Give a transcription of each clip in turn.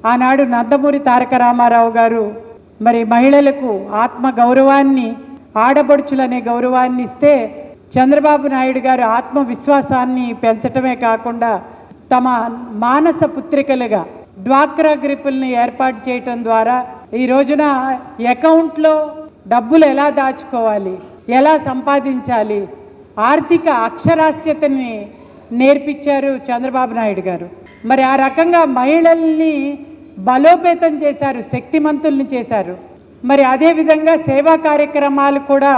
ఆనాడు నందమూరి తారక రామారావు గారు మరి మహిళలకు ఆత్మ గౌరవాన్ని, ఆడపడుచులనే గౌరవాన్ని ఇస్తే చంద్రబాబు నాయుడు గారు ఆత్మవిశ్వాసాన్ని పెంచటమే కాకుండా తమ మానస పుత్రికలుగా డ్వాక్రా గ్రూపుల్ని ఏర్పాటు చేయటం ద్వారా ఈ రోజున అకౌంట్లో డబ్బులు ఎలా దాచుకోవాలి, ఎలా సంపాదించాలి, ఆర్థిక అక్షరాస్యతని నేర్పించారు చంద్రబాబు నాయుడు గారు. మరి ఆ రకంగా మహిళల్ని బలోపేతం చేశారు, శక్తిమంతుల్ని చేశారు. మరి అదేవిధంగా సేవా కార్యక్రమాలు కూడా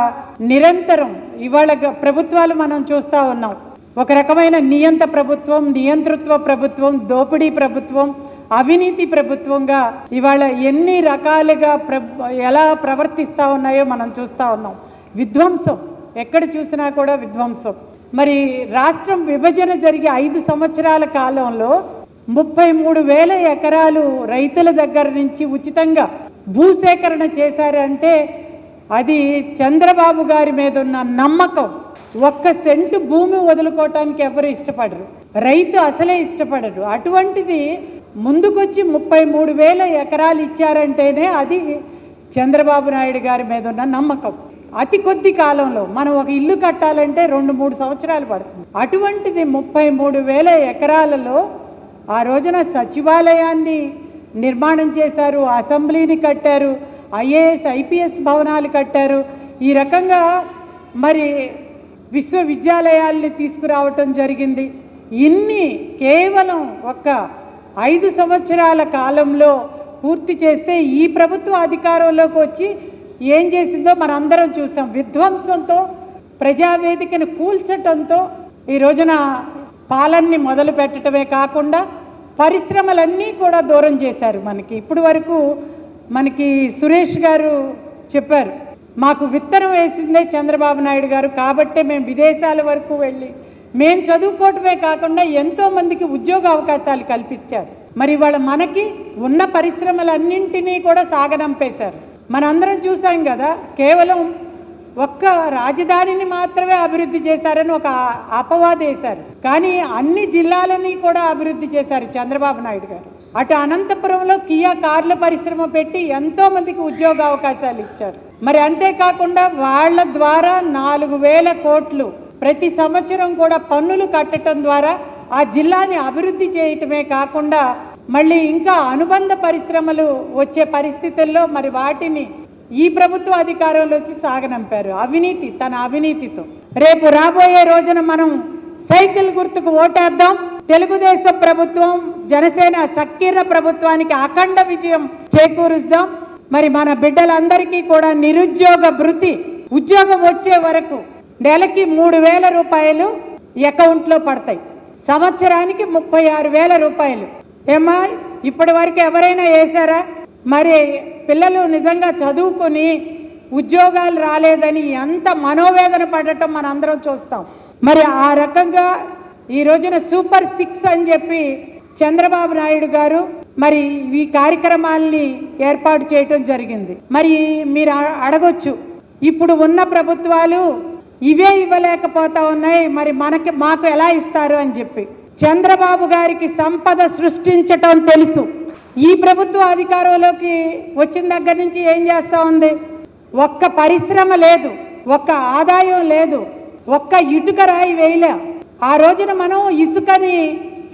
నిరంతరం ఇవాళ ప్రభుత్వాలు మనం చూస్తూ ఉన్నాం. ఒక రకమైన నియంత ప్రభుత్వం, నియంతృత్వ ప్రభుత్వం, దోపిడీ ప్రభుత్వం, అవినీతి ప్రభుత్వంగా ఇవాళ ఎన్ని రకాలుగా ఎలా ప్రవర్తిస్తూ ఉన్నాయో మనం చూస్తూ ఉన్నాం. విధ్వంసం, ఎక్కడ చూసినా కూడా విధ్వంసం. మరి రాష్ట్రం విభజన జరిగి 5 సంవత్సరాల కాలంలో 33,000 ఎకరాలు రైతుల దగ్గర నుంచి ఉచితంగా భూసేకరణ చేశారంటే అది చంద్రబాబు గారి మీద ఉన్న నమ్మకం. 1 సెంటు భూమి వదులుకోవటానికి ఎవరు ఇష్టపడరు, రైతు అసలే ఇష్టపడరు. అటువంటిది ముందుకొచ్చి 33,000 ఎకరాలు ఇచ్చారంటేనే అది చంద్రబాబు నాయుడు గారి మీద ఉన్న నమ్మకం. అతి కొద్ది కాలంలో మనం ఒక ఇల్లు కట్టాలంటే 2-3 సంవత్సరాలు పడుతుంది. అటువంటిది 33,000 ఎకరాలలో ఆ రోజున సచివాలయాన్ని నిర్మాణం చేశారు, అసెంబ్లీని కట్టారు, ఐఏఎస్ ఐపీఎస్ భవనాలు కట్టారు. ఈ రకంగా మరి విశ్వవిద్యాలయాల్ని తీసుకురావటం జరిగింది. ఇన్ని కేవలం 5 సంవత్సరాల కాలంలో పూర్తి చేస్తే ఈ ప్రభుత్వ అధికారంలోకి వచ్చి ఏం చేసిందో మనందరం చూసాం. విధ్వంసంతో, ప్రజావేదికను కూల్చటంతో ఈ రోజున పాలనని మొదలు పెట్టడమే కాకుండా పరిశ్రమలన్నీ కూడా దూరం చేశారు మనకి. ఇప్పుడు వరకు మనకి సురేష్ గారు చెప్పారు, మాకు విత్తనం వేసిందే చంద్రబాబు నాయుడు గారు, కాబట్టే మేము విదేశాల వరకు వెళ్ళి మేము చదువుకోవటమే కాకుండా ఎంతోమందికి ఉద్యోగ అవకాశాలు కల్పించారు. మరి ఇవాళ మనకి ఉన్న పరిశ్రమలన్నింటినీ కూడా సాగనంపేశారు. మనందరం చూసాం కదా, కేవలం ఒక్క రాజధానిని మాత్రమే అభివృద్ధి చేశారని ఒక అపవాదు వేశారు. కానీ అన్ని జిల్లాలని కూడా అభివృద్ధి చేశారు చంద్రబాబు నాయుడు గారు. అటు అనంతపురంలో కియా కార్ల పరిశ్రమ పెట్టి ఎంతో మందికి ఉద్యోగ అవకాశాలు ఇచ్చారు. మరి అంతేకాకుండా వాళ్ళ ద్వారా 4,000 కోట్లు ప్రతి సంవత్సరం కూడా పన్నులు కట్టడం ద్వారా ఆ జిల్లాని అభివృద్ధి చేయటమే కాకుండా మళ్ళీ ఇంకా అనుబంధ పరిశ్రమలు వచ్చే పరిస్థితుల్లో మరి వాటిని ఈ ప్రభుత్వ అధికారంలో వచ్చి సాగనంపారు అవినీతి, తన అవినీతితో. రేపు రాబోయే రోజున మనం సైకిల్ గుర్తుకు ఓటేద్దాం. తెలుగుదేశం ప్రభుత్వం, జనసేన సకీర్ణ ప్రభుత్వానికి అఖండ విజయం చేకూరుస్తాం. మరి మన బిడ్డలందరికీ కూడా నిరుద్యోగ భృతి, ఉద్యోగం వచ్చే వరకు నెలకి 3,000 రూపాయలు అకౌంట్లో పడతాయి. సంవత్సరానికి 36,000 రూపాయలు. ఏమా ఇప్పటి వరకు ఎవరైనా వేశారా? మరి పిల్లలు నిజంగా చదువుకొని ఉద్యోగాలు రాలేదని ఎంత మనోవేదన పడటం మనందరం చూస్తాం. మరి ఆ రకంగా ఈ రోజున సూపర్ 6 అని చెప్పి చంద్రబాబు నాయుడు గారు మరి ఈ కార్యక్రమాల్ని ఏర్పాటు చేయటం జరిగింది. మరి మీరు అడగొచ్చు, ఇప్పుడు ఉన్న ప్రభుత్వాలు ఇవే ఇవ్వలేకపోతా ఉన్నాయి, మరి మాకు ఎలా ఇస్తారు అని చెప్పి. చంద్రబాబు గారికి సంపద సృష్టించటం తెలుసు. ఈ ప్రభుత్వ అధికారంలోకి వచ్చిన దగ్గర నుంచి ఏం చేస్తూ ఉంది? ఒక్క పరిశ్రమ లేదు, ఒక్క ఆదాయం లేదు, ఒక్క ఇటుక రాయి వేయలే. ఆ రోజున మనం ఇసుకని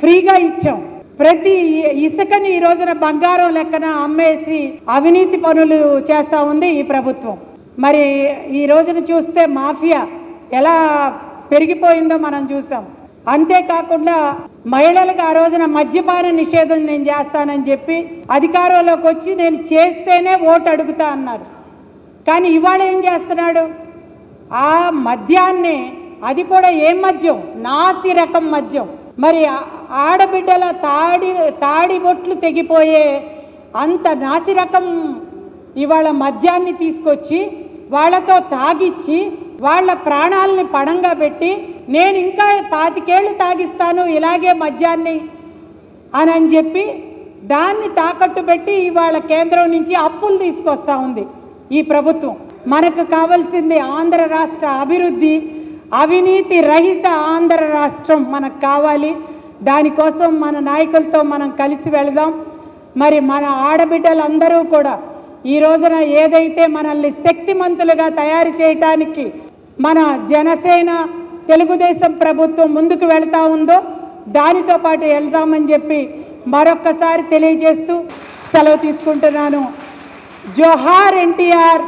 ఫ్రీగా ఇచ్చాం. ప్రతి ఇసుకని ఈ రోజున బంగారం లెక్కన అమ్మేసి అవినీతి పనులు చేస్తూ ఉంది ఈ ప్రభుత్వం. మరి ఈ రోజున చూస్తే మాఫియా ఎలా పెరిగిపోయిందో మనం చూసాం. అంతేకాకుండా మహిళలకు ఆ రోజున మద్యపాన నిషేధం నేను చేస్తానని చెప్పి అధికారంలోకి వచ్చి నేను చేస్తేనే ఓటు అడుగుతా అన్నారు. కానీ ఇవాళ ఏం చేస్తున్నాడు? ఆ మద్యాన్ని, అది కూడా ఏం మద్యం? నాసి రకం మద్యం. మరి ఆడబిడ్డల తాడి బొట్లు తెగిపోయే అంత నాసి రకం ఇవాళ మద్యాన్ని తీసుకొచ్చి వాళ్ళతో తాగిచ్చి వాళ్ళ ప్రాణాలని పణంగా పెట్టి నేను ఇంకా 25 ఏళ్ళు తాగిస్తాను ఇలాగే మద్యాన్ని అని చెప్పి దాన్ని తాకట్టు పెట్టి ఇవాళ కేంద్రం నుంచి అప్పులు తీసుకొస్తా ఉంది ఈ ప్రభుత్వం. మనకు కావాల్సింది ఆంధ్ర రాష్ట్ర అభివృద్ధి, అవినీతి రహిత ఆంధ్ర రాష్ట్రం మనకు కావాలి. దానికోసం మన నాయకులతో మనం కలిసి వెళదాం. మరి మన ఆడబిడ్డలందరూ కూడా ఈ రోజున ఏదైతే మనల్ని శక్తిమంతులుగా తయారు చేయటానికి మన జనసేన తెలుగుదేశం ప్రభుత్వం ముందుకు వెళ్తా ఉందో దానితో పాటు వెళ్దామని చెప్పి మరొక్కసారి తెలియజేస్తూ సెలవు తీసుకుంటున్నాను. జోహార్ ఎన్టీఆర్,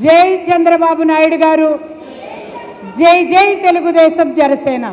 జై చంద్రబాబు నాయుడు గారు, జై జై తెలుగుదేశం జనసేన.